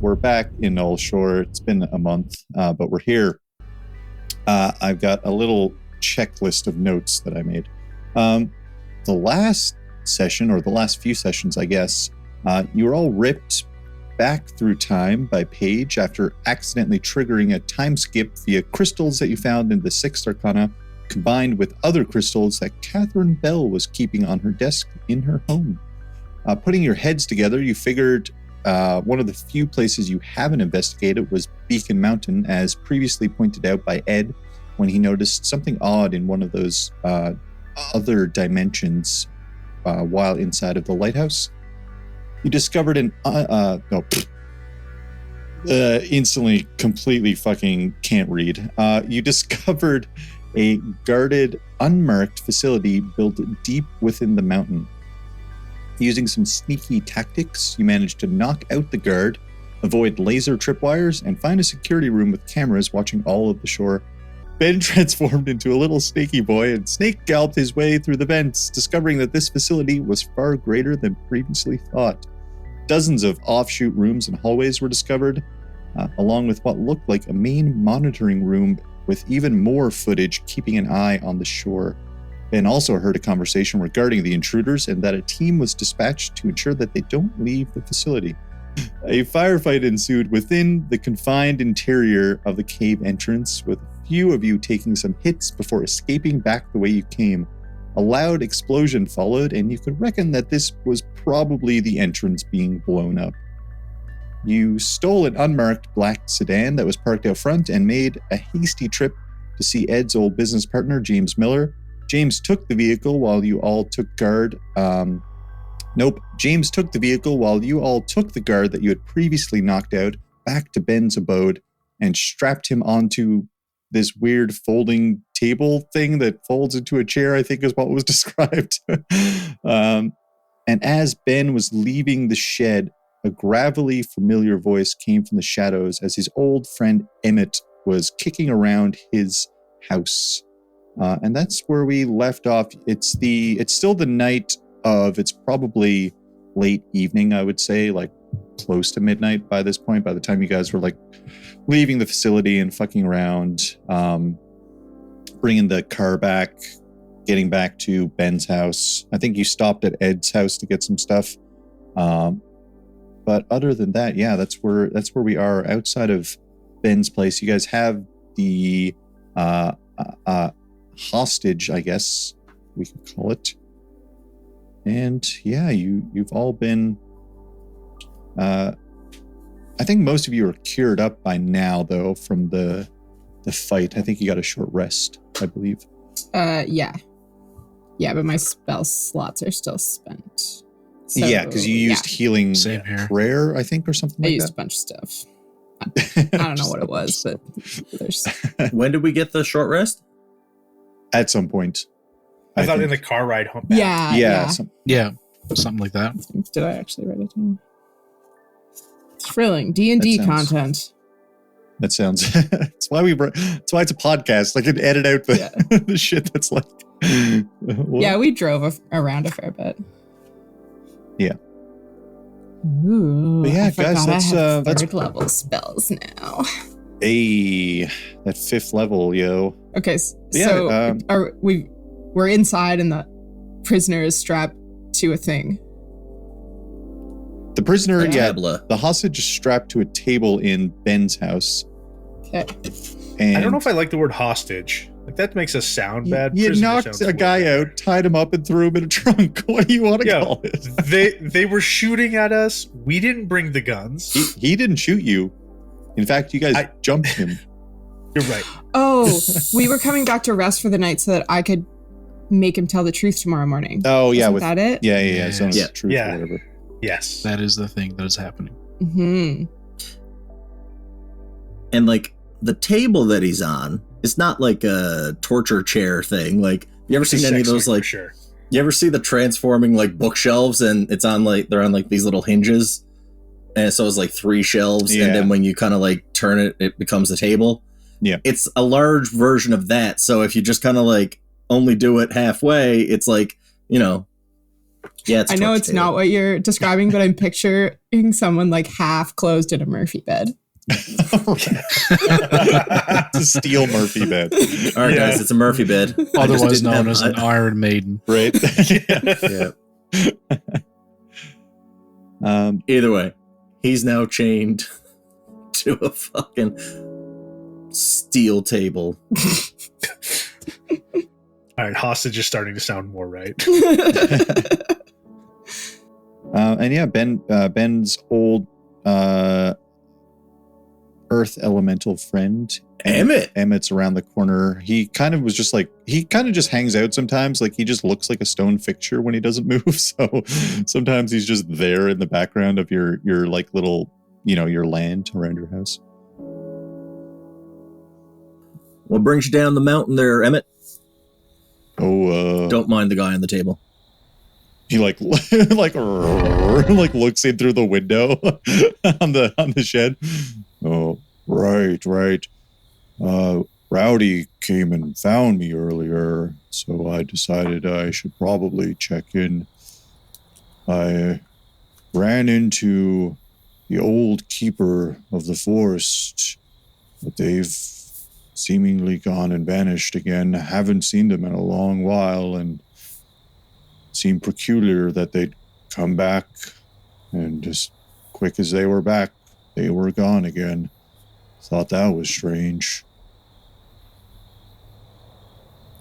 we're back in Null. Sure, it's been a month, but we're here. I've got a little checklist of notes that I made. The last session, or the last few sessions, I guess, you were all ripped back through time by Paige after accidentally triggering a time skip via crystals that you found in the Sixth Arcana, combined with other crystals that Catherine Bell was keeping on her desk in her home. Putting your heads together, you figured one of the few places you haven't investigated was Beacon Mountain, as previously pointed out by Ed when he noticed something odd in one of those other dimensions while inside of the lighthouse. You discovered instantly completely fucking can't read. You discovered a guarded, unmarked facility built deep within the mountain. Using some sneaky tactics, you managed to knock out the guard, avoid laser tripwires, and find a security room with cameras watching all of the shore. Ben transformed into a little snaky boy and snake galloped his way through the vents, discovering that this facility was far greater than previously thought. Dozens of offshoot rooms and hallways were discovered, along with what looked like a main monitoring room with even more footage keeping an eye on the shore. Ben also heard a conversation regarding the intruders and that a team was dispatched to ensure that they don't leave the facility. A firefight ensued within the confined interior of the cave entrance, with a few of you taking some hits before escaping back the way you came. A loud explosion followed, and you could reckon that this was probably the entrance being blown up. You stole an unmarked black sedan that was parked out front and made a hasty trip to see Ed's old business partner, James Miller. James took the vehicle while you all took guard. James took the vehicle while you all took the guard that you had previously knocked out back to Ben's abode and strapped him onto this weird folding table thing that folds into a chair, I think is what was described. And as Ben was leaving the shed, a gravelly familiar voice came from the shadows as his old friend Emmett was kicking around his house. And that's where we left off. It's still the night of, it's probably late evening, I would say, like close to midnight by this point, by the time you guys were like leaving the facility and fucking around, bringing the car back, getting back to Ben's house. I think you stopped at Ed's house to get some stuff. But other than that, yeah, that's where we are outside of Ben's place. You guys have the hostage, I guess we could call it. And yeah, you've all been I think most of you are cured up by now, though, from the fight. I think you got a short rest, I believe. Yeah, but my spell slots are still spent. So, yeah, because you used healing prayer, I think, or something like that. I used a bunch of stuff. I don't know what it was, but there's... When did we get the short rest? At some point. I thought in the car ride home back. Yeah. Something like that. Did I actually write it down? Thrilling D&D content. That sounds... That's why it's a podcast. I can edit out the shit that's like... Yeah, we drove around a fair bit. Yeah. Ooh, but yeah, guys, that's third level spells now. Hey, that 5th level, yo. Okay, so we're inside and the prisoner is strapped to a thing. The prisoner, the hostage is strapped to a table in Ben's house. Okay. And I don't know if I like the word hostage. Like, that makes us sound bad. You knocked a guy out, tied him up, and threw him in a trunk. What do you want to call it? They were shooting at us. We didn't bring the guns. He didn't shoot you. In fact, you guys jumped him. You're right. Oh, we were coming back to rest for the night so that I could make him tell the truth tomorrow morning. Oh, yeah. Isn't that it? Yeah. The truth or whatever. Yes. That is the thing that is happening. Mm-hmm. And, like, the table that he's on, it's not like a torture chair thing. Like, you ever seen any of those, like, sure. You ever see the transforming, like, bookshelves and it's on, like, they're on, like, these little hinges? And so it's, like, 3 shelves. Yeah. And then when you kind of, like, turn it, it becomes a table. Yeah. It's a large version of that. So if you just kind of, like, only do it halfway, it's like, you know, Yeah, it's I know it's table. not what you're describing, but I'm picturing someone like half closed in a Murphy bed. It's a steel Murphy bed. All right, guys, it's a Murphy bed. Otherwise known as an Iron Maiden. Right? Yeah. Um, Either way, he's now chained to a fucking steel table. All right, hostage is starting to sound more right. and yeah, Ben's old earth elemental friend Emmett's around the corner. He kind of just hangs out sometimes. Like he just looks like a stone fixture when he doesn't move. So sometimes he's just there in the background of your like little, your land around your house. What brings you down the mountain there, Emmett? Oh, don't mind the guy on the table. He like looks in through the window on the shed. Oh, right. Rowdy came and found me earlier, so I decided I should probably check in. I ran into the old keeper of the forest, but they've seemingly gone and vanished again. I haven't seen them in a long while, and it seemed peculiar that they'd come back, and as quick as they were back, they were gone again. Thought that was strange.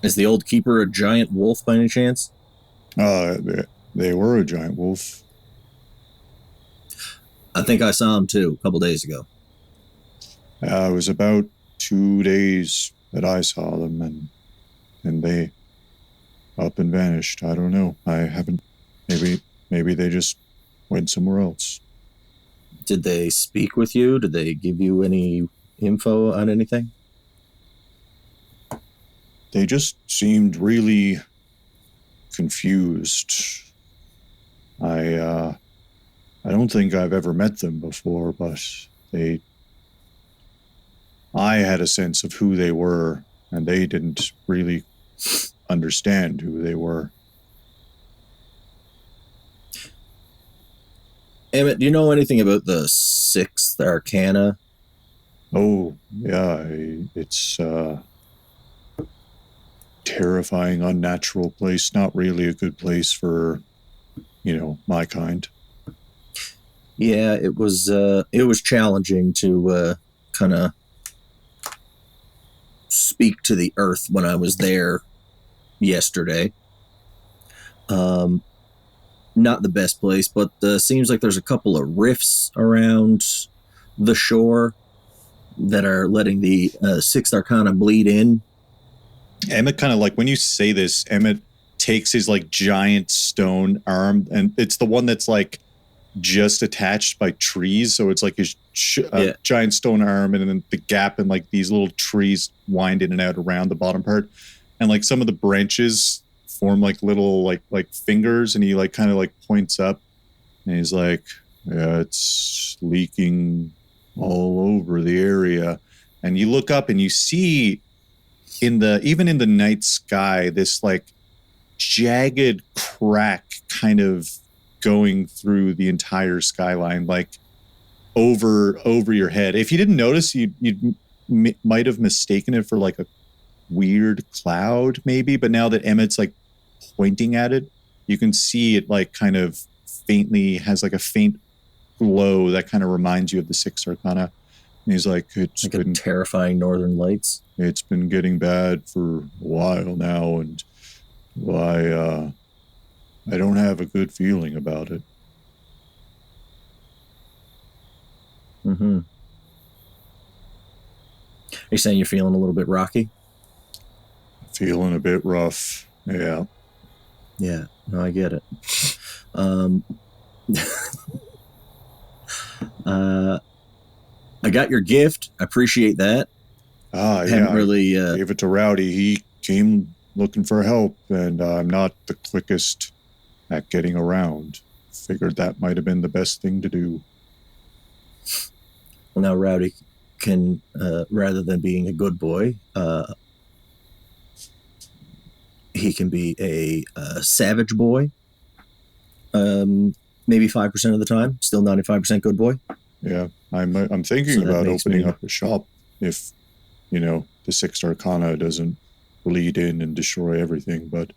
Is the old keeper a giant wolf by any chance? They were a giant wolf. I think I saw him too a couple days ago. It was about 2 days that I saw them, and they up and vanished. I don't know. I haven't. Maybe they just went somewhere else. Did they speak with you? Did they give you any info on anything? They just seemed really confused. I don't think I've ever met them before, but I had a sense of who they were, and they didn't really understand who they were. Emmett, do you know anything about the Sixth Arcana? Oh, yeah, it's terrifying, unnatural place. Not really a good place for, my kind. Yeah, it was challenging to kind of speak to the earth when I was there yesterday. Not the best place, but seems like there's a couple of rifts around the shore that are letting the Sixth Arcana bleed in. Emmett kind of like, when you say this, Emmett takes his like giant stone arm, and it's the one that's like just attached by trees. So it's like his giant stone arm, and then the gap, and like these little trees wind in and out around the bottom part. And like some of the branches form like little like fingers, and he like kind of like points up, and he's like, yeah, it's leaking all over the area. And you look up and you see even in the night sky, this like jagged crack kind of going through the entire skyline, like over your head. If you didn't notice, you might have mistaken it for like a weird cloud maybe, but now that Emmett's like pointing at it, you can see it like kind of faintly has like a faint glow that kind of reminds you of the Sixth Arcana. And he's like, it's like been terrifying northern lights. It's been getting bad for a while now, and I don't have a good feeling about it. Mm-hmm. Are you saying you're feeling a little bit rocky? Feeling a bit rough, yeah. Yeah, no, I get it. I got your gift. I appreciate that. Yeah. Really gave it to Rowdy. He came looking for help, and I'm not the quickest at getting around. Figured that might have been the best thing to do. Well, now Rowdy can, rather than being a good boy, he can be a savage boy. maybe 5% of the time. Still 95% good boy. Yeah, I'm thinking about opening up a shop if, the Sixth Arcana doesn't bleed in and destroy everything, but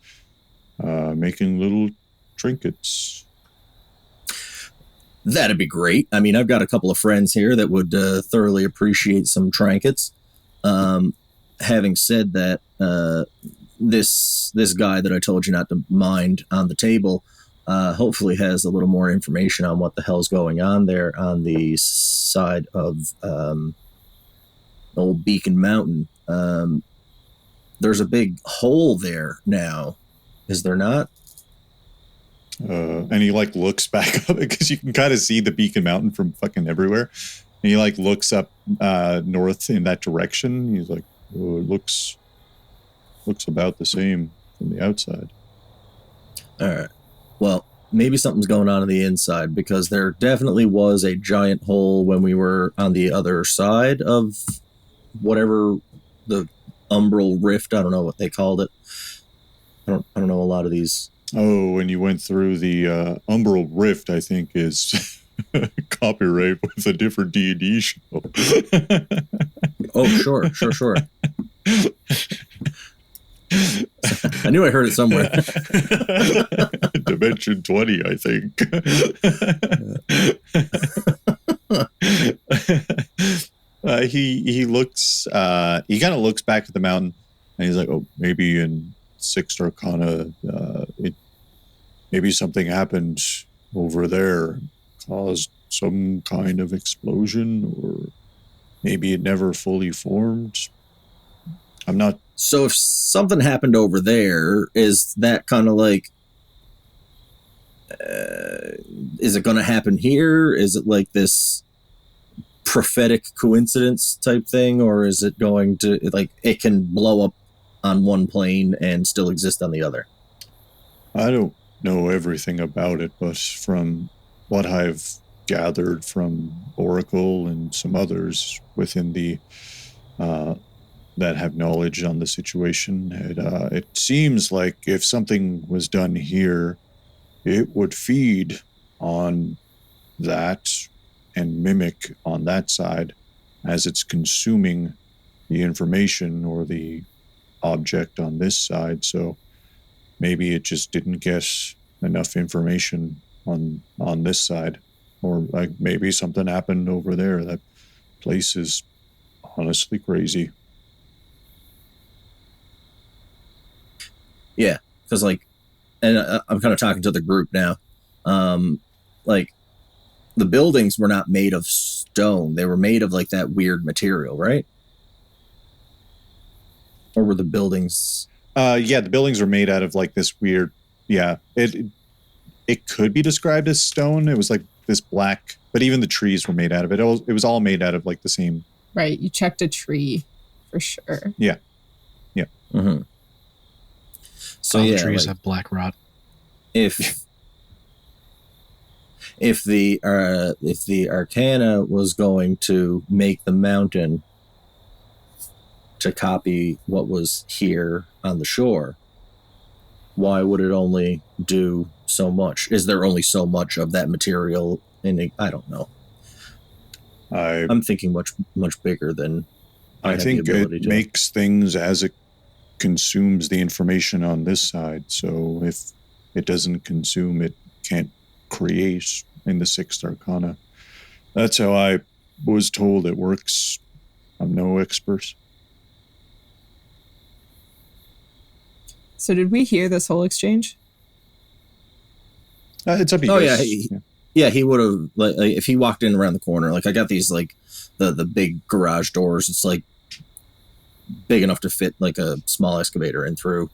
making little trinkets. That'd be great. I mean, I've got a couple of friends here that would thoroughly appreciate some trinkets. Having said that, this guy that I told you not to mind on the table hopefully has a little more information on what the hell's going on there on the side of old Beacon Mountain. There's a big hole there now, is there not? And he looks back up because you can kind of see the Beacon Mountain from fucking everywhere. And he looks up north in that direction. He's like, oh, it looks about the same from the outside. All right. Well, maybe something's going on the inside, because there definitely was a giant hole when we were on the other side of whatever the umbral rift. I don't know what they called it. I don't know a lot of these. Oh, when you went through the umbral rift, I think is copyright with a different D&D show. Oh, sure. I knew I heard it somewhere. Dimension 20, I think. He looks, he kind of looks back at the mountain, and he's like, oh, maybe in Sixth Arcana, maybe something happened over there, caused some kind of explosion, or maybe it never fully formed. I'm not. So if something happened over there, is that kind of is it going to happen here? Is it like this prophetic coincidence type thing, or is it going to it can blow up on one plane and still exist on the other? I don't know everything about it, but from what I've gathered from Oracle and some others within the that have knowledge on the situation, it seems like if something was done here, it would feed on that and mimic on that side as it's consuming the information or the object on this side. So maybe it just didn't get enough information on this side, or maybe something happened over there. That place is honestly crazy. Yeah, because and I'm kind of talking to the group now. The buildings were not made of stone; they were made of that weird material, right? Or were the buildings? Yeah, the buildings are made out of this weird. Yeah, it could be described as stone. It was this black, but even the trees were made out of it. It was all made out of the same. Right, you checked a tree for sure. Yeah. Mm-hmm. So all the trees have black rot. If the Arcana was going to make the mountain to copy what was here on the shore, why would it only do so much? Is there only so much of that material in it? I don't know. I'm thinking much bigger than I think it makes things as it consumes the information on this side. So if it doesn't consume, it can't create in the Sixth Arcana. That's how I was told it works. I'm no expert. So did we hear this whole exchange? It's up to you. Oh, guys. Yeah, he would have, if he walked in around the corner, I got these, the big garage doors. It's, big enough to fit, a small excavator in through.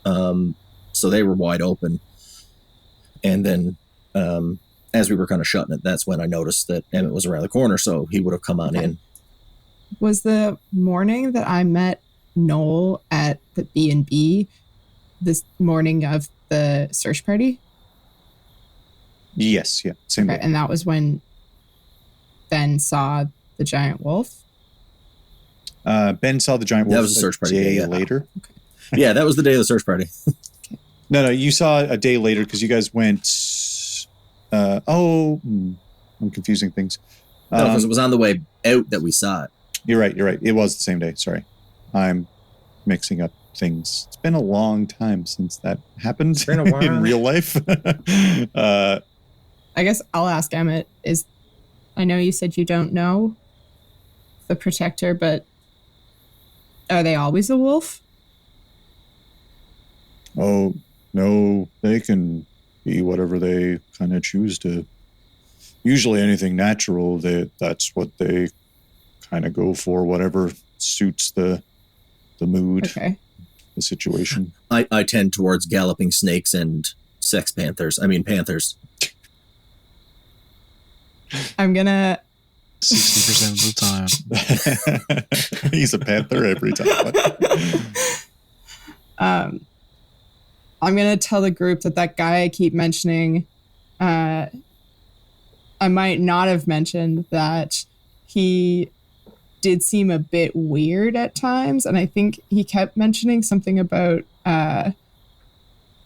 So they were wide open. And then, as we were kind of shutting it, that's when I noticed that Emmett was around the corner, so he would have come on in. Was the morning that I met Null at the B&B this morning of the search party? Yes, yeah, same day. And that was when Ben saw the giant wolf? Ben saw the giant wolf. That was a search party day later. Okay. Yeah, that was the day of the search party. No, you saw a day later because you guys went I'm confusing things. No, because it was on the way out that we saw it. You're right. It was the same day. Sorry. I'm mixing up things. It's been a long time since that happened It's been a while. in real life. I guess I'll ask Emmett. I know you said you don't know the Protector, but are they always a wolf? Oh, no, they can be whatever they kind of choose to. Usually anything natural, that's what they kind of go for, whatever suits the mood, Okay. the situation. I tend towards galloping snakes and panthers. I'm gonna 60% of the time. He's a panther every time. I'm gonna tell the group that guy I keep mentioning, I might not have mentioned that he did seem a bit weird at times, and I think he kept mentioning something about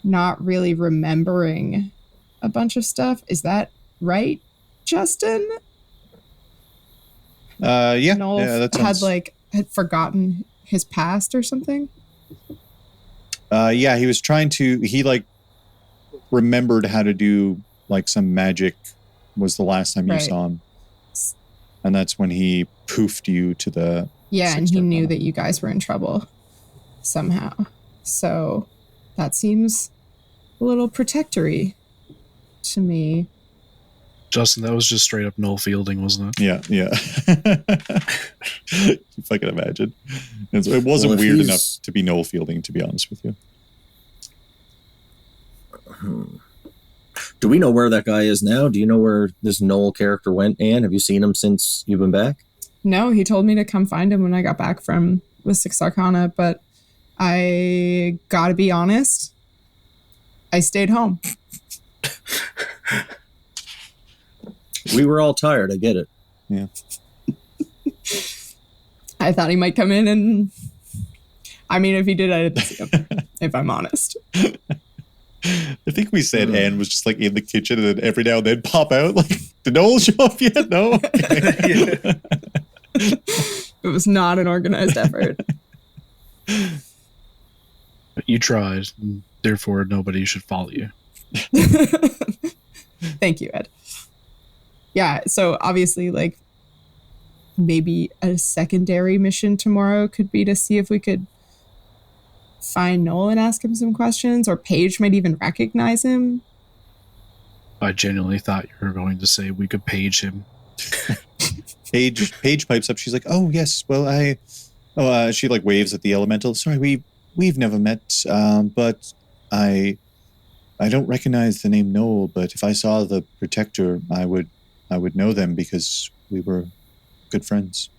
not really remembering a bunch of stuff. Is that right, Justin? Yeah, Null that sounds... had forgotten his past or something. Yeah, he was trying to. He remembered how to do some magic. Was the last time you saw him, and that's when he poofed you to the. Yeah, and he knew that you guys were in trouble somehow. So that seems a little protectory to me. Justin, that was just straight up null fielding, wasn't it? Yeah. If I can imagine. It wasn't weird enough to be null fielding, to be honest with you. Do we know where that guy is now? Do you know where this Null character went, Anne? Have you seen him since you've been back? No, he told me to come find him when I got back with Six Arcana, but I gotta be honest, I stayed home. We were all tired, I get it. Yeah. I thought he might come in and... I mean, if he did, I didn't see him, if I'm honest. I think we said Anne was just in the kitchen and then every now and then pop out did Noel show up yet? No? Okay. It was not an organized effort. But you tried, and therefore nobody should follow you. Thank you, Ed. Yeah, so obviously, maybe a secondary mission tomorrow could be to see if we could find Noel and ask him some questions, or Paige might even recognize him. I genuinely thought you were going to say we could page him. Paige pipes up. She's like, "Oh yes, well she waves at the elemental. Sorry, we've never met, but I don't recognize the name Noel. But if I saw the Protector, I would know them because we were good friends."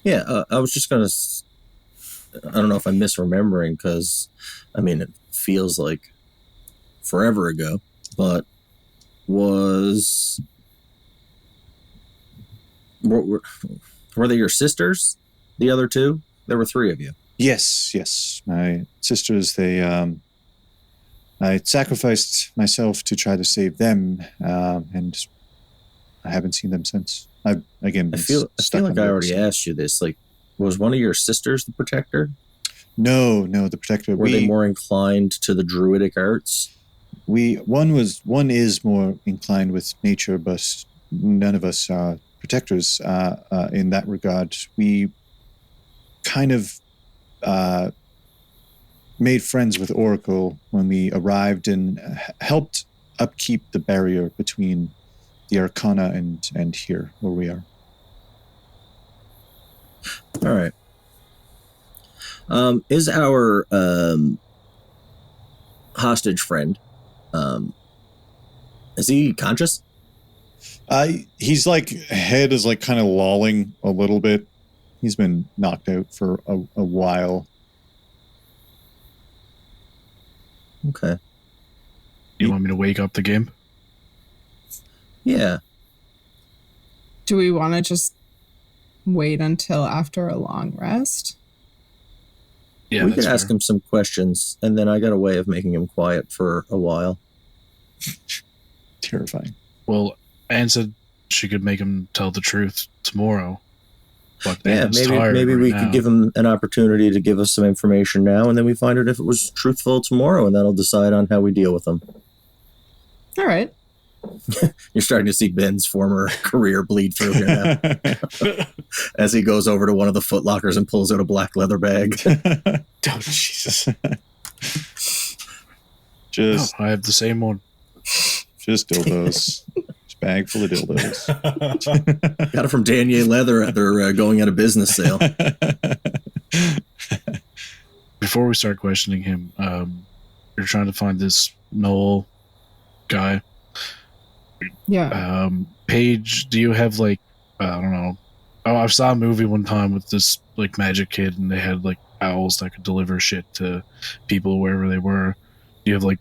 Yeah, I was just gonna. I don't know if I'm misremembering because, it feels like forever ago, but were they your sisters? The other two? There were three of you. Yes. My sisters, I sacrificed myself to try to save them, and I haven't seen them since. I feel like I already asked you this. Was one of your sisters the Protector? No, the Protector. Were they more inclined to the druidic arts? One is more inclined with nature, but none of us are Protectors in that regard. We kind of made friends with Oracle when we arrived and helped upkeep the barrier between the Arcana and here where we are. All right. Is our hostage friend, is he conscious? He's head is kind of lolling a little bit. He's been knocked out for a while. Okay. You want me to wake up the game? Yeah. Do we want to just wait until after a long rest? Yeah, we could ask him some questions, and then I got a way of making him quiet for a while. Terrifying. Well, Anne said she could make him tell the truth tomorrow. But Yeah, Anne's maybe tired maybe right we now. could give him an opportunity to give us some information now, and then we find out if it was truthful tomorrow, and that'll decide on how we deal with them. All right. You're starting to see Ben's former career bleed through here now. As he goes over to one of the Foot Lockers and pulls out a black leather bag. Oh, Jesus. Just, I have the same one. just dildos. Just bag full of dildos. Got it from Danier Leather at their going out of business sale. Before we start questioning him, you're trying to find this Null guy. Yeah. Paige, do you have like, I don't know. Oh, I saw a movie one time with this like magic kid, and they had like owls that could deliver shit to people wherever they were. Do you have like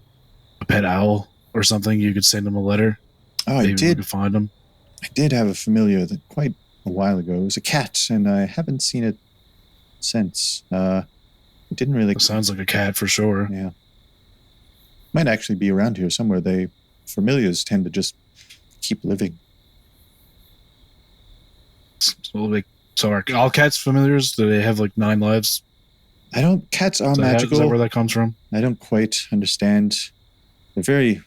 a pet owl or something? You could send them a letter. Oh, I Maybe we did. could find them. I did have a familiar that quite a while ago. It was a cat, and I haven't seen it since. It didn't really. It sounds like a cat for sure. Yeah. Might actually be around here somewhere. Familiars tend to just keep living. So are all cats familiars? Do they have like 9 lives? Cats are Is magical. that where that comes from? I don't quite understand. They're very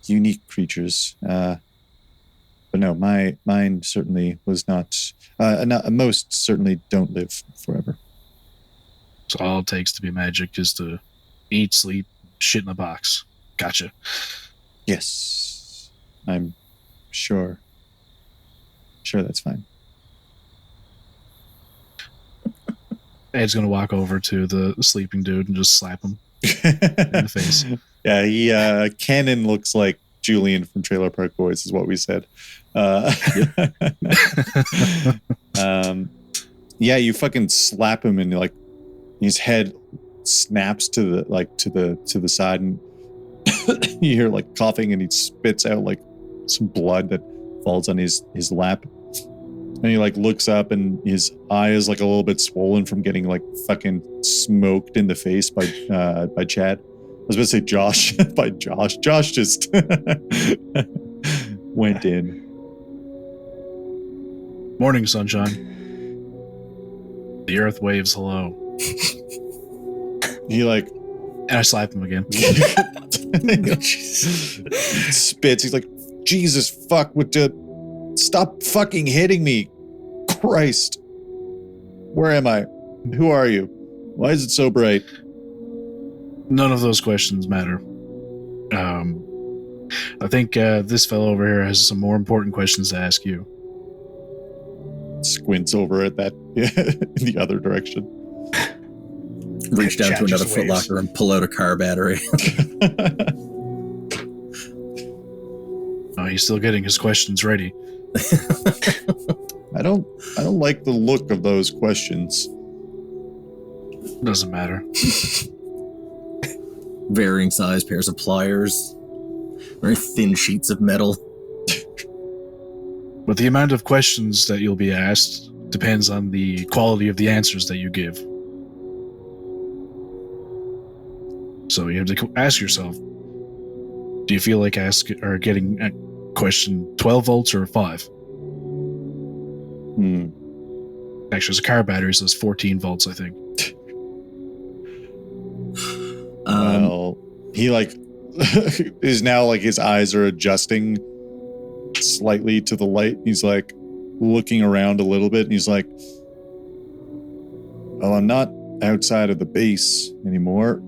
unique creatures. But no, mine certainly was not. Most certainly don't live forever. So all it takes to be magic is to eat, sleep, shit in a box. Gotcha. Yes, I'm sure. Sure, that's fine. Ed's gonna walk over to the sleeping dude and just slap him in the face. Yeah, Cannon looks like Julian from Trailer Park Boys, is what we said. Yeah, you fucking slap him, and like his head snaps to the side, and you hear like coughing, and he spits out like some blood that falls on his lap. And he like looks up, and his eye is like a little bit swollen from getting like fucking smoked in the face by Chad. I was about to say Josh by Josh. Josh just went in. Morning, sunshine. The earth waves hello. He like And I slap him again. spits. He's like, Jesus fuck, stop fucking hitting me. Christ. Where am I? Who are you? Why is it so bright? None of those questions matter. I think this fellow over here has some more important questions to ask you. Squints over at that in the other direction. Reach down Chat to another just Foot waves. Locker and pull out a car battery. Oh, he's still getting his questions ready. I don't like the look of those questions. Doesn't matter. Varying size pairs of pliers. Very thin sheets of metal. But the amount of questions that you'll be asked depends on the quality of the answers that you give. So you have to ask yourself, do you feel like getting a question 12 volts or 5? Actually, it's a car battery, so it's 14 volts, I think. Well, he like is now like his eyes are adjusting slightly to the light. He's like looking around a little bit, and he's like, well, I'm not outside of the base anymore.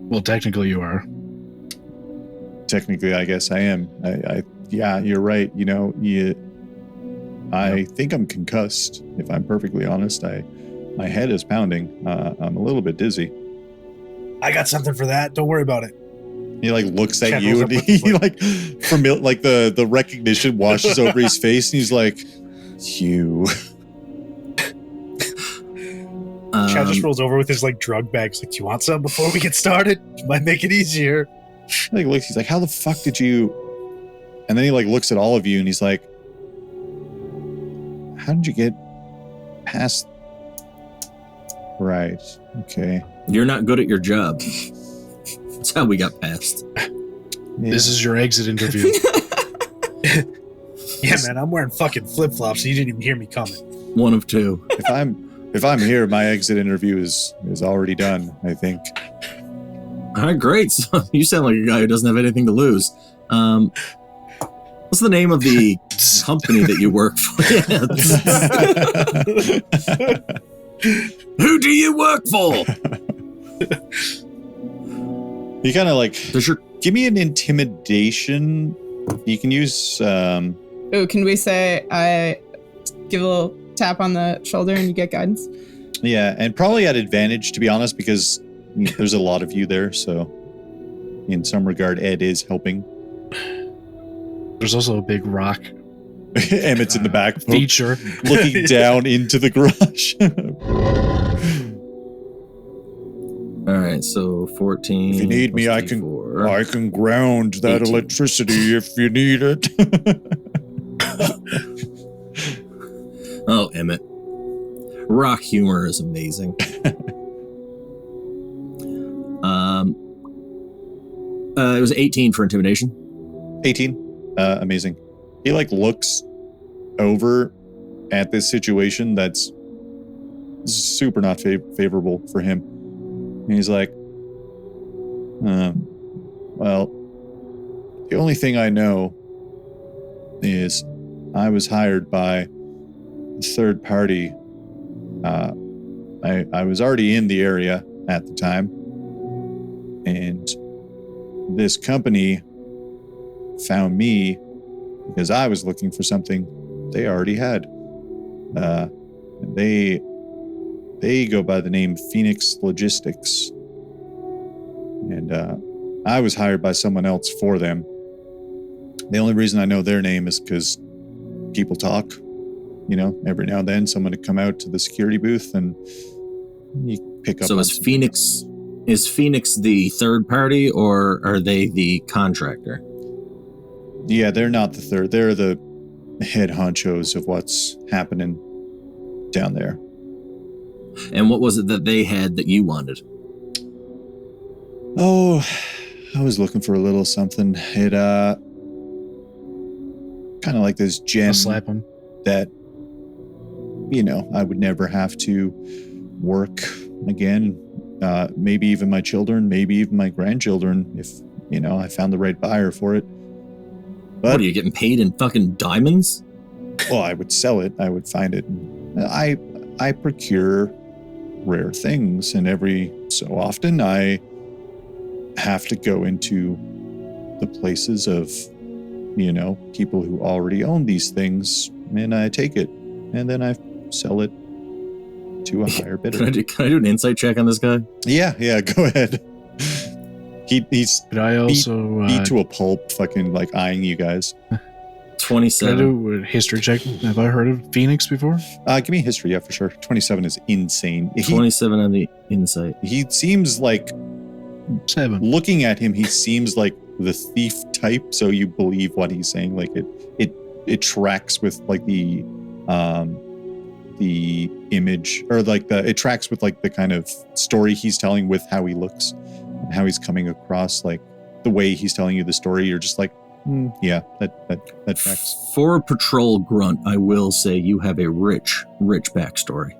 Well, technically you are. Technically, I guess I am. Yeah, you're right. You know, I think I'm concussed, if I'm perfectly honest. My head is pounding. I'm a little bit dizzy. I got something for that. Don't worry about it. He like looks at Chad you, rolls and up with his he foot. like like the recognition washes over his face, and he's like, "You." Chad just rolls over with his like drug bags. Like, do you want some before we get started? Might make it easier. Like looks, he's like, "How the fuck did you?" And then he like looks at all of you, and he's like, "How did you get past?" Right. Okay. You're not good at your job. That's how we got past. This is your exit interview. Yeah, man, I'm wearing fucking flip-flops, so you didn't even hear me coming. One of two. If I'm here, my exit interview is already done, I think. All right, great. So you sound like a guy who doesn't have anything to lose. What's the name of the company that you work for? Who do you work for? You kind of like, give me an intimidation. You can use... Oh, can we say I give a little tap on the shoulder and you get guidance? Yeah, and probably at advantage, to be honest, because there's a lot of you there, so in some regard, Ed is helping. There's also a big rock. Emmett's in the back. Feature. Looking down into the garage. All right, so 14. If you need me, I can ground that 18. electricity if you need it. Oh, Emmett. Rock humor is amazing. It was 18 for intimidation. 18. Amazing. He looks over at this situation that's super not favorable for him. And he's like, well, the only thing I know is I was hired by a third party. I was already in the area at the time, and this company found me because I was looking for something they already had. They go by the name Phoenix Logistics, and I was hired by someone else for them. The only reason I know their name is because people talk. You know, every now and then someone would come out to the security booth and you pick up. So is Phoenix the third party, or are they the contractor? Yeah, they're not the third. They're the head honchos of what's happening down there. And what was it that they had that you wanted? Oh, I was looking for a little something. It kind of like this gem. I'll slap him. That, you know, I would never have to work again. Maybe even my children, maybe even my grandchildren, if, you know, I found the right buyer for it. But, what, are you getting paid in fucking diamonds? Well, I would sell it. I would find it. I procure rare things, and every so often I have to go into the places of, you know, people who already own these things, and I take it, and then I sell it to a higher bidder. Can I do an insight check on this guy? Yeah, go ahead. He's Could I also beat to a pulp, fucking like eyeing you guys. 27. Can I do a history check? Have I heard of Phoenix before? Give me history, yeah, for sure. 27 is insane. 27 on the insight. He seems like 7. Looking at him, he seems like the thief type, so you believe what he's saying. Like it tracks with like the image, or like it tracks with like the kind of story he's telling with how he looks and how he's coming across. Like the way he's telling you the story, you're just like, yeah, that tracks. For a patrol grunt, I will say you have a rich backstory.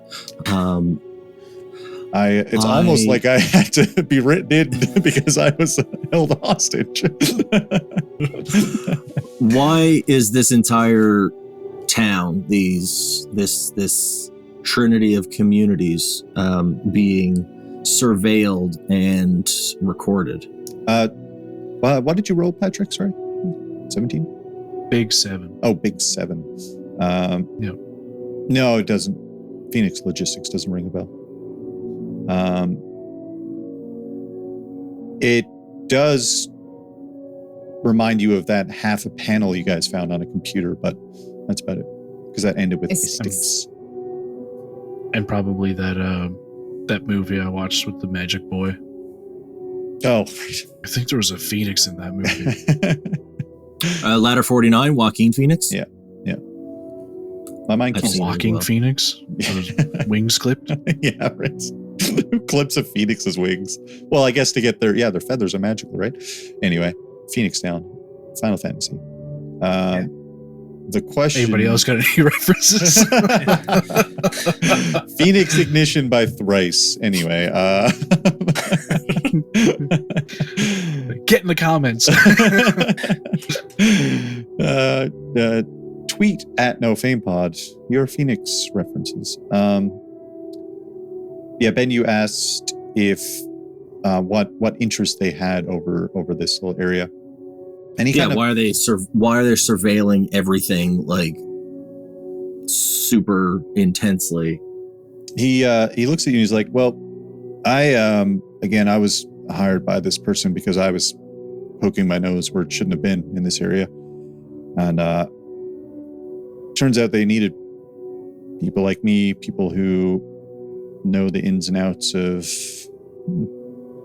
It's almost like I had to be written in because I was held hostage. Why is this entire town, this trinity of communities, being surveilled and recorded? What did you roll, Patrick? Sorry, 17. Big 7. Oh, big 7. Yeah. No, it doesn't. Phoenix Logistics doesn't ring a bell. It does remind you of that half a panel you guys found on a computer, but that's about it. Because that ended with sticks. And probably that movie I watched with the magic boy. Oh. I think there was a Phoenix in that movie. Ladder 49, Joaquin Phoenix? Yeah. My mind keeps Walking Phoenix? Wings clipped? Yeah, right. Who clips of Phoenix's wings. Well, I guess to get their feathers are magical, right? Anyway, Phoenix down. Final Fantasy. The question. Anybody else got any references? Phoenix Ignition by Thrice. Anyway, Get in the comments. Tweet at NoFamePod your Phoenix references. Ben, you asked if what interest they had over this little area. And why are they surveilling everything like super intensely? He looks at you and he's like, well, I was hired by this person because I was poking my nose where it shouldn't have been in this area. And turns out they needed people like me, people who know the ins and outs of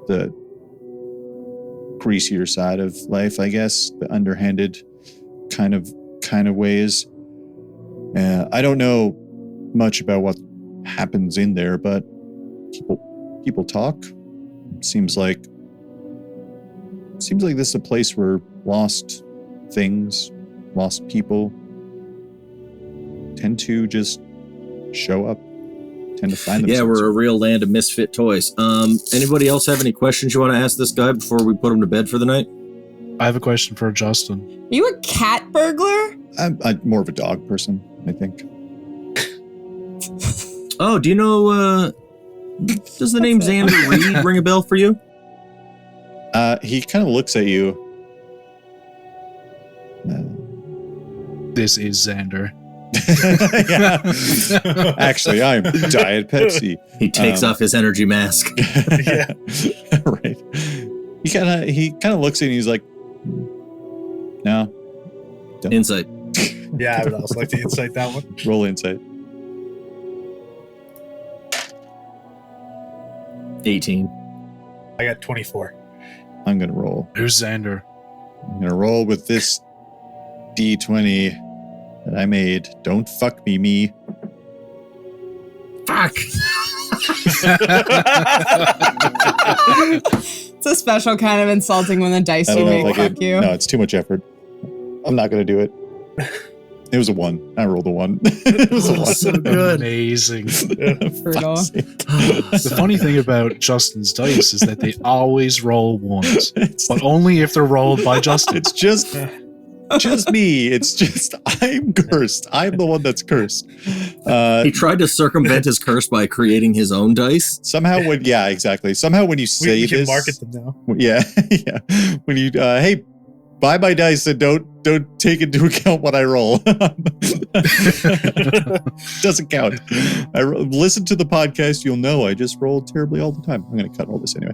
the greasier side of life, I guess, the underhanded kind of ways. I don't know much about what happens in there, but people talk. Seems like this is a place where lost things, lost people tend to just show up, tend to find themselves. Yeah, we're a real land of misfit toys. Anybody else have any questions you want to ask this guy before we put him to bed for the night? I have a question for Justin. Are you a cat burglar? I'm more of a dog person, I think. Oh, do you know, does the name Xander Rheid ring a bell for you? He kind of looks at you. This is Xander. Yeah. Actually, I'm Diet Pepsi. He takes off his energy mask. Yeah. Right. He kind of looks at you and he's like, no. Don't. Insight. Yeah, I would also like to insight that one. Roll insight. 18. I got 24. I'm going to roll. Who's Xander? I'm going to roll with this D20 that I made. Don't fuck me. Fuck! It's a special kind of insulting when the dice you make fuck you. No, it's too much effort. I'm not going to do it. It was a 1. I rolled a 1. It was a 1. So good. Amazing. Brutal. The funny thing about Justin's dice is that they always roll 1s, but only if they're rolled by Justin. It's just me. It's just I'm cursed. I'm the one that's cursed. He tried to circumvent his curse by creating his own dice. Somehow when you say we this, can market them now. Yeah. When you hey, buy my dice and don't take into account what I roll. Doesn't count. Listen to the podcast. You'll know I just roll terribly all the time. I'm going to cut all this anyway.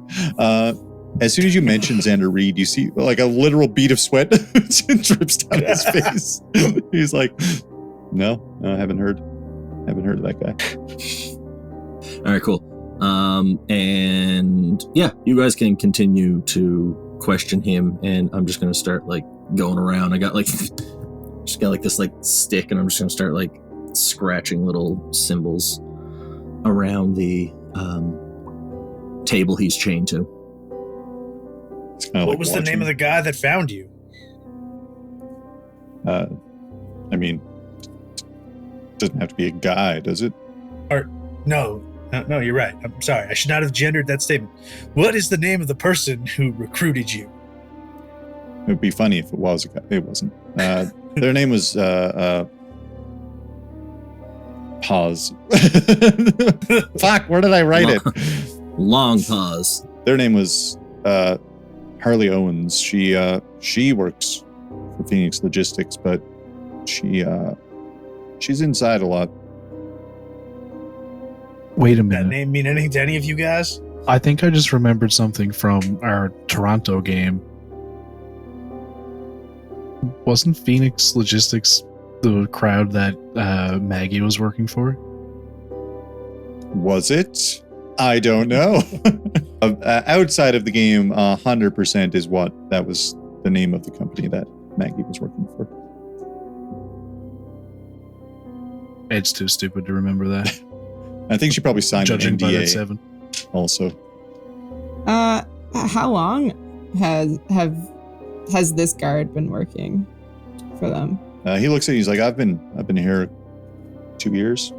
As soon as you mention Xander Rheid, you see like a literal bead of sweat drips down his face. He's like, no, I haven't heard of that guy. All right, cool. And yeah, you guys can continue to question him, and I'm just gonna start like going around. I got like this like stick, and I'm just gonna start like scratching little symbols around the table he's chained to. What was the name of the guy that found you? I mean, doesn't have to be a guy, does it? No, you're right. I'm sorry. I should not have gendered that statement. What is the name of the person who recruited you? It would be funny if it was a guy. It wasn't. Their name was Pause. Fuck, where did I write it? Long pause. Their name was Harley Owens. She works for Phoenix Logistics, but she's inside a lot. Wait a That minute. name mean anything to any of you guys? I think I just remembered something from our Toronto game. Wasn't Phoenix Logistics the crowd that Maggie was working for? Was it? I don't know. Outside of the game, 100% is what that was the name of the company that Maggie was working for. It's too stupid to remember that. I think she probably signed Judging an by that NDA. 7. also. How long has this guard been working for them? He looks at you. He's like, I've been here 2 years.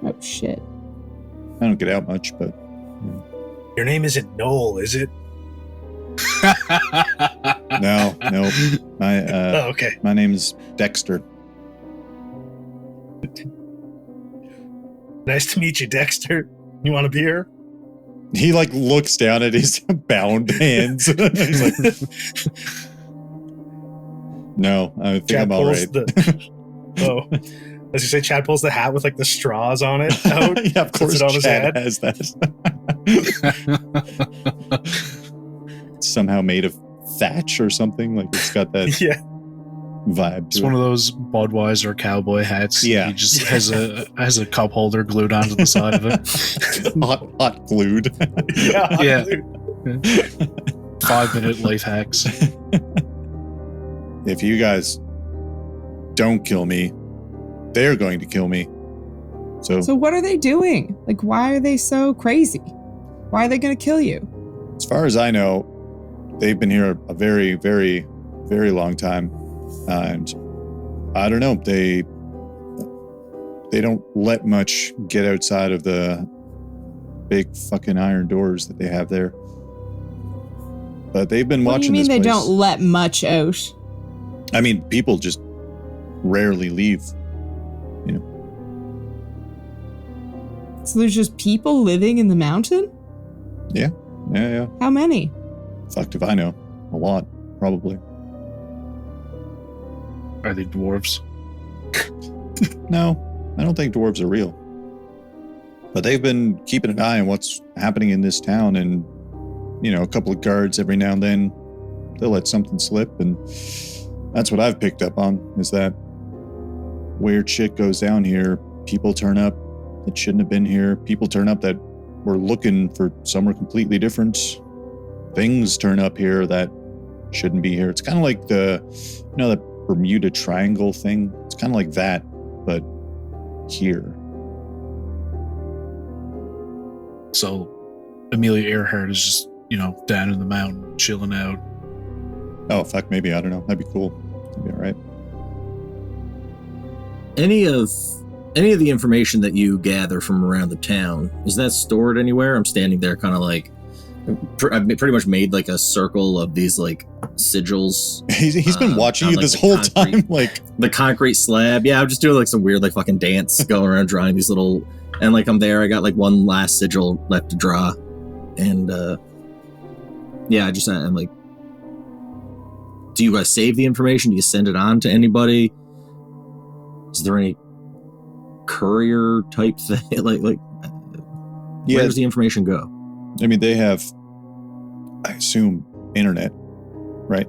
Oh shit! I don't get out much, but Your name isn't Null, is it? no. Oh, okay. My name's Dexter. Nice to meet you, Dexter. You want a beer? He like looks down at his bound hands. He's like, no, I think Chad I'm all pulls right. As you say, Chad pulls the hat with like the straws on it out. Yeah, of course Puts it on his Chad head. has that. Somehow made of thatch or something. Like it's got that Yeah. vibe It's to one it. of those Budweiser cowboy hats. Yeah. He just has a cup holder glued onto the side of it. hot glued. Yeah. Yeah. 5-minute life hacks. If you guys don't kill me, they're going to kill me. So what are they doing? Like, why are they so crazy? Why are they going to kill you? As far as I know, they've been here a very, very, very long time. And I don't know, they don't let much get outside of the big fucking iron doors that they have there. But they've been What do you watching mean this they place. don't let much out? I mean, people just rarely leave. So there's just people living in the mountain? Yeah. How many? Fucked if I know. A lot, probably. Are they dwarves? No, I don't think dwarves are real. But they've been keeping an eye on what's happening in this town, and, a couple of guards every now and then, they'll let something slip, and that's what I've picked up on, is that weird shit goes down here. People turn up that shouldn't have been here. People turn up that were looking for somewhere completely different. Things turn up here that shouldn't be here. It's kind of like the Bermuda Triangle thing. It's kind of like that, but here. So Amelia Earhart is just, down in the mountain, chilling out. Oh, fuck, maybe. I don't know. That'd be cool. That'd be all right. Any of the information that you gather from around the town, is that stored anywhere? I'm standing there kind of like, I've pretty much made like a circle of these like sigils. He's been watching on, you like, this the whole concrete- time. Like, The concrete slab. Yeah, I'm just doing like some weird like fucking dance going around drawing these little, and like I'm there, I got like one last sigil left to draw. And yeah, I'm like, do you guys save the information? Do you send it on to anybody? Is there any courier type thing? like where yeah, does the information go? I mean, they have, I assume, internet, right?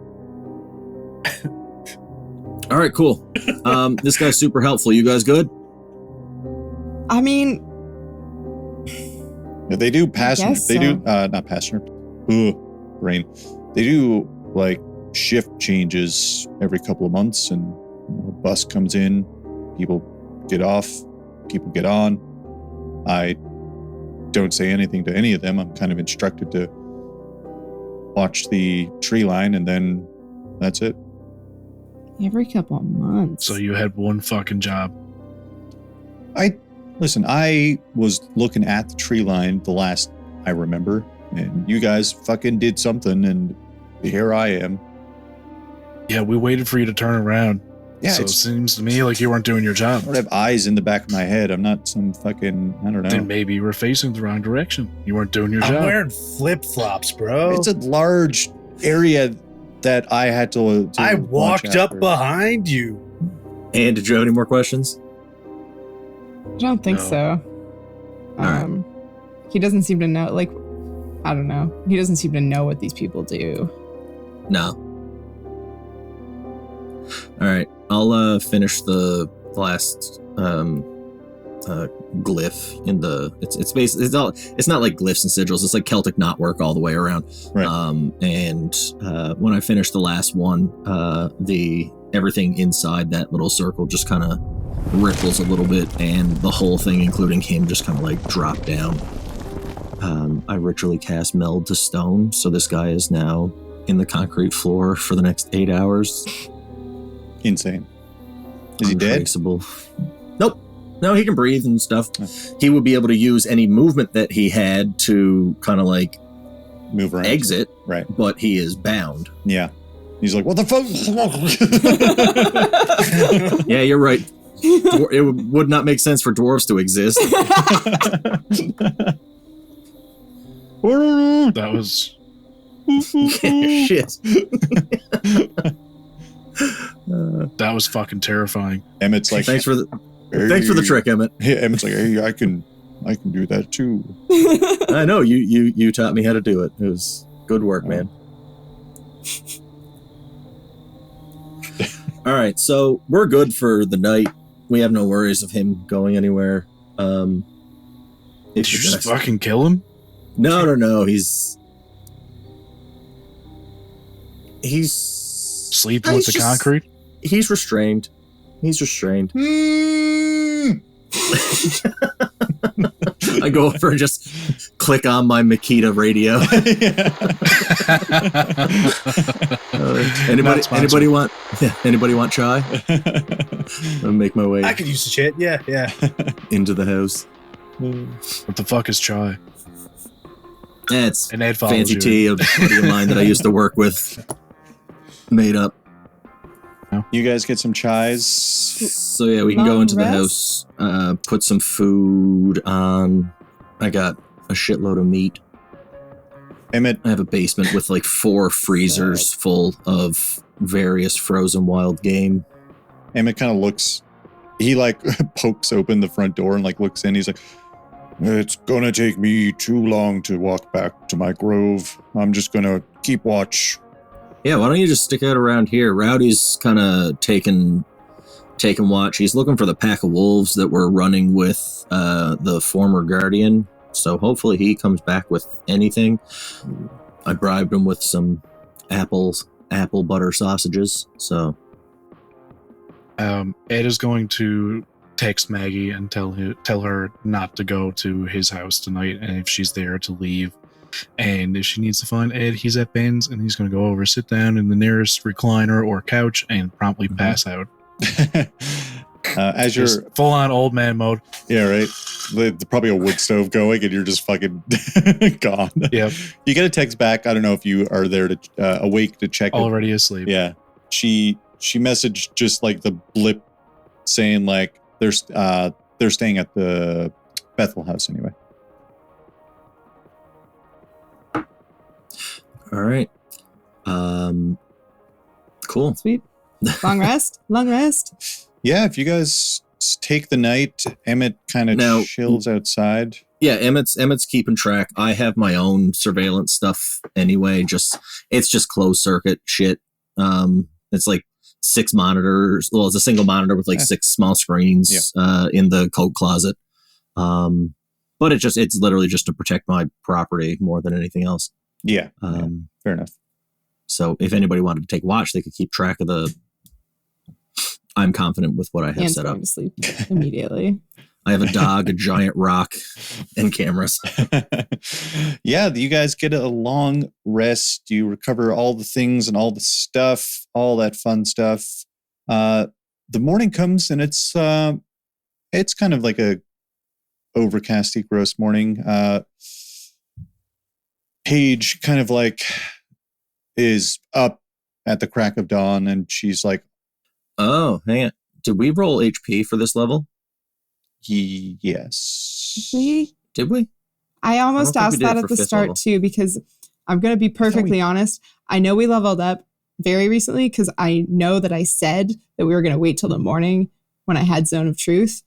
All right, cool. This guy's super helpful. You guys good? I mean, Yeah, they do passenger. guess They so. do not passenger. Brain. They do like shift changes every couple of months, and a bus comes in, people get off, people get on. I don't say anything to any of them. I'm kind of instructed to watch the tree line, and then that's it. every couple of months. So you had one fucking job. Listen, I was looking at the tree line the last I remember, and you guys fucking did something, and here I am. Yeah, we waited for you to turn around. Yeah, so it it's, seems to me like you weren't doing your I job. don't have eyes in the back of my head. I'm not some fucking, I don't know. Then maybe you were facing the wrong direction. You weren't doing your I'm job. wearing flip-flops, bro. It's a large area that I had to I watch walked up after. behind you. And did you have any more questions? I don't think No. so. Alright. He doesn't seem to know, like, I don't know. He doesn't seem to know what these people do. No. All right, I'll finish the last glyph in the. It's basically it's not like glyphs and sigils. It's like Celtic knotwork all the way around. Right. And when I finish the last one, the everything inside that little circle just kind of ripples a little bit, and the whole thing, including him, just kind of like drop down. I ritually cast Meld to Stone, so this guy is now in the concrete floor for the next 8 hours. Insane. Is he dead? Untraceable. Nope. No, he can breathe and stuff. Oh. He would be able to use any movement that he had to kind of like Move around. exit, Right. but he is bound. Yeah. He's like, what the fuck? Yeah, you're right. It would not make sense for dwarves to exist. That was Shit. that was fucking terrifying. Emmett's like, Thanks for the "Hey." trick, Emmett. Yeah, Emmett's like, hey, I can do that too. I know you taught me how to do it. It was good work, man. All right, so we're good for the night. We have no worries of him going anywhere. Did you just fucking kill him? No. He's Sleeping with the concrete? He's restrained. I go over and just click on my Makita radio. Anybody want chai? I'll make my way I could use the shit. Yeah. into the house. What the fuck is chai? It's And Ed follows fancy you. tea of a buddy of mine that I used to work with. Made up. You guys get some chais. So yeah, we can go Long into the rest? house, put some food on. I got a shitload of meat. Emmett, I have a basement with like 4 freezers full of various frozen wild game. Emmett kind of looks, he like pokes open the front door and like looks in. He's like, it's gonna take me too long to walk back to my grove. I'm just gonna keep watch. Yeah, why don't you just stick out around here? Rowdy's kind of taking watch. He's looking for the pack of wolves that were running with the former guardian. So hopefully he comes back with anything. I bribed him with some apple butter sausages. So Ed is going to text Maggie and tell her not to go to his house tonight, and if she's there to leave. And if she needs to find Ed, he's at Ben's, and he's going to go over, sit down in the nearest recliner or couch, and promptly pass out. As you're Just full on old man mode. yeah, right. There's probably a wood stove going, and you're just fucking gone. Yep. You get a text back. I don't know if you are there to awake to check. Already asleep. Yeah, she messaged just like the blip, saying like they're staying at the Bethyl house anyway. all right, cool. Sweet. Long rest. Yeah, if you guys take the night, Emmett kind of Now- chills outside. Yeah, Emmett's keeping track. I have my own surveillance stuff anyway. It's just closed circuit shit. It's like 6 monitors. Well, it's a single monitor with like 6 small screens in the coat closet. But it's literally just to protect my property more than anything else. Yeah, fair enough. So if anybody wanted to take watch, they could keep track of the. I'm confident with what I have And set up. going to sleep immediately. I have a dog, a giant rock, and cameras. Yeah, you guys get a long rest. You recover all the things and all the stuff, all that fun stuff. The morning comes and it's kind of like a overcasty, gross morning. Paige kind of like is up at the crack of dawn, and she's like, Oh, hang on. Did we roll HP for this level? yes. Did we? I almost I don't asked think we did that it at for the fifth start level. too, because I'm going to be perfectly honest. I know we leveled up very recently because I know that I said that we were going to wait till the morning when I had Zone of Truth,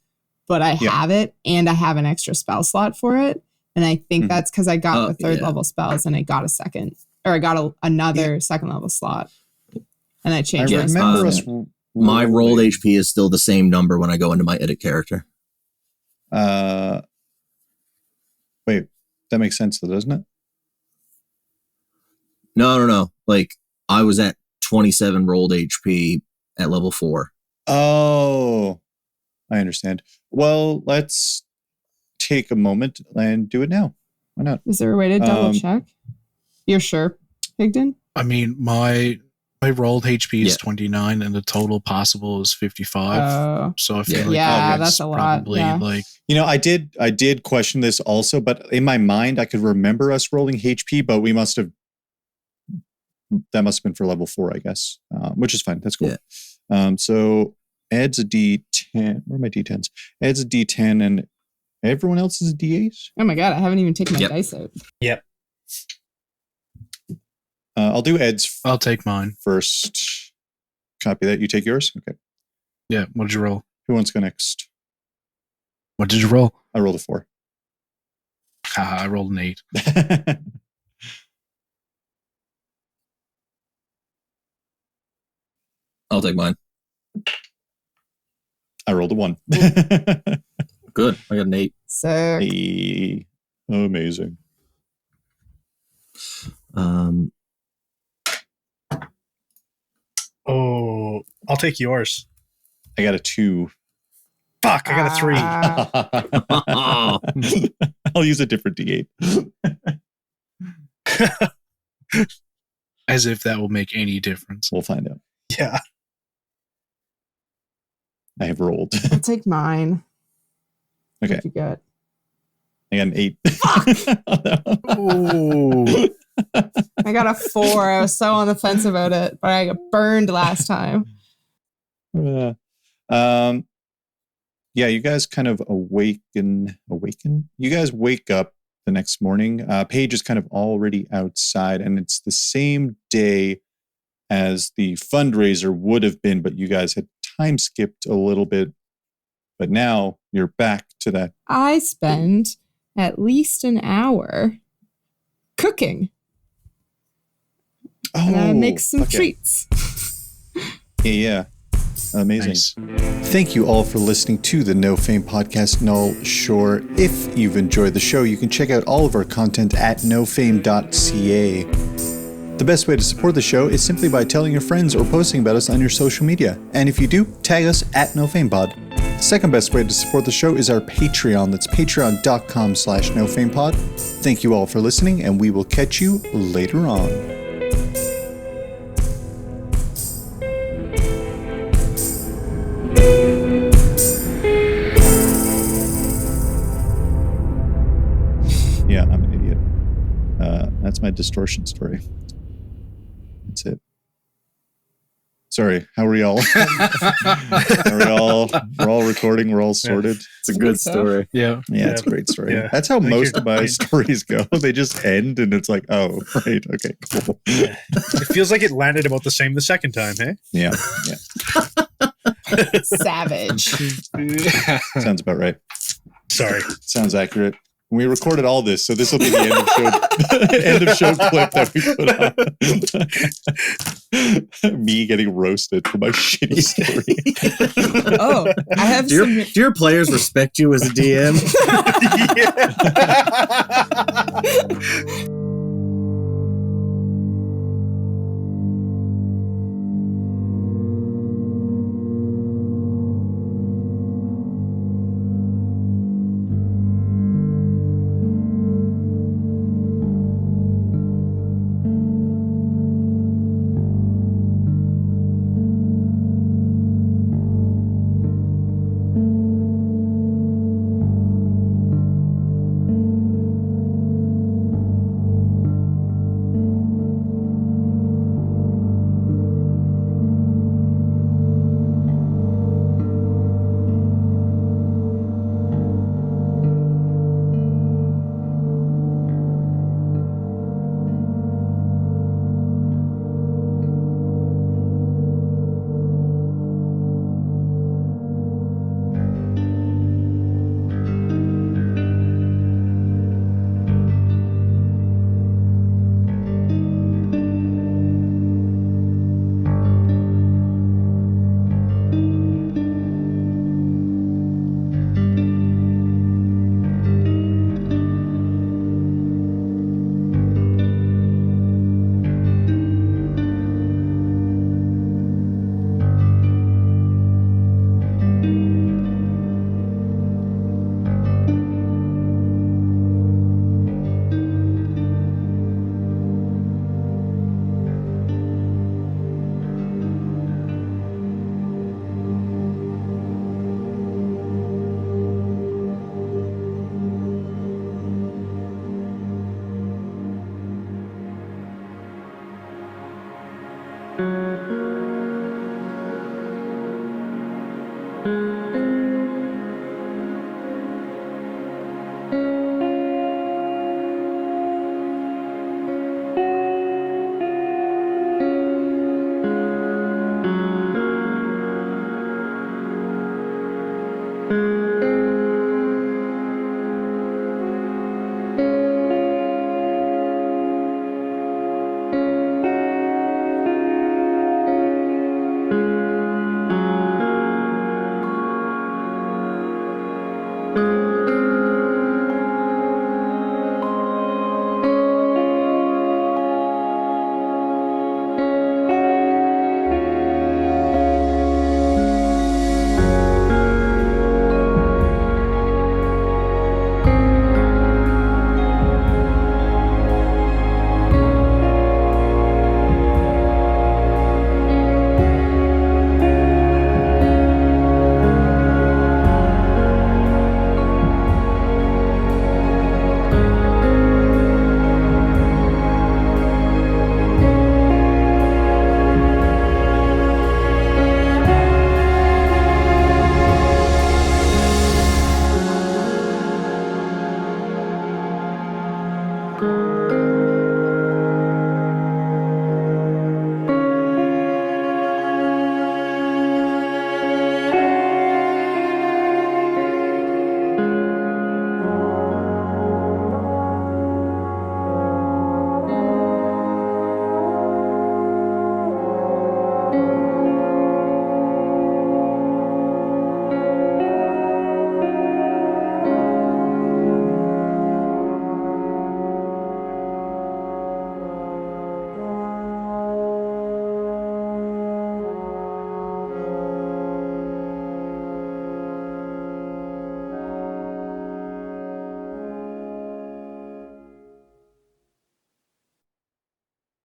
but I have it and I have an extra spell slot for it. And I think that's because I got the 3rd level spells and I got another 2nd level slot. And I changed I my remember spells. us. My rolled HP is still the same number when I go into my edit character. Wait, that makes sense though, doesn't it? No. Like, I was at 27 rolled HP at level 4. Oh, I understand. Well, let's take a moment and do it now. Why not? Is there a way to double check? You're sure, Hidgon? I mean, my rolled HP is Yeah. 29 and the total possible is 55. Oh. So I feel like Yeah, that's that's a lot, probably yeah. like I did question this also, but in my mind I could remember us rolling HP, but that must have been for level 4, I guess. Which is fine. That's cool. Yeah. So adds a D10. Where are my D10s? Adds a D10 and everyone else is a D8. Oh my god, I haven't even taken my Yep. dice out. Yep. I'll do Ed's I'll take mine. first. Copy that. You take yours? Okay. Yeah. What did you roll? Who wants to go next? What did you roll? I rolled a 4. Haha, I rolled an 8. I'll take mine. I rolled a 1. Good. I got an 8. So Hey, amazing. Oh, I'll take yours. I got a 2. Fuck, I got a 3. I'll use a different D8. As if that will make any difference. We'll find out. Yeah. I have rolled. I'll take mine. Okay. What you got? I got an 8. Oh. I got a 4. I was so on the fence about it, but I got burned last time. Yeah, you guys kind of awaken. You guys wake up the next morning. Paige is kind of already outside, and it's the same day as the fundraiser would have been, but you guys had time skipped a little bit. But now you're back to that. I spend at least an hour cooking. And I make some okay. treats. Yeah. Amazing. Nice. Thank you all for listening to the No Fame podcast, Null Shore. If you've enjoyed the show, you can check out all of our content at nofame.ca. The best way to support the show is simply by telling your friends or posting about us on your social media. And if you do, tag us at NoFamePod. The second best way to support the show is our Patreon. That's patreon.com/nofamepod. Thank you all for listening, and we will catch you later on. Yeah, I'm an idiot. That's my distortion story. That's it. Sorry, how are we all? We're all recording, we're all sorted. It's a good story. Yeah. Yeah, it's a great story. Yeah. That's how I think most you're of my right. stories go. They just end and it's like, oh, right, okay, cool. It feels like it landed about the same the second time, hey? Yeah, Savage. sounds about right. Sorry. Sounds accurate. We recorded all this, so this will be the end of show clip that we put on. Me getting roasted for my shitty story. Oh, I have Do some. your players respect you as a DM?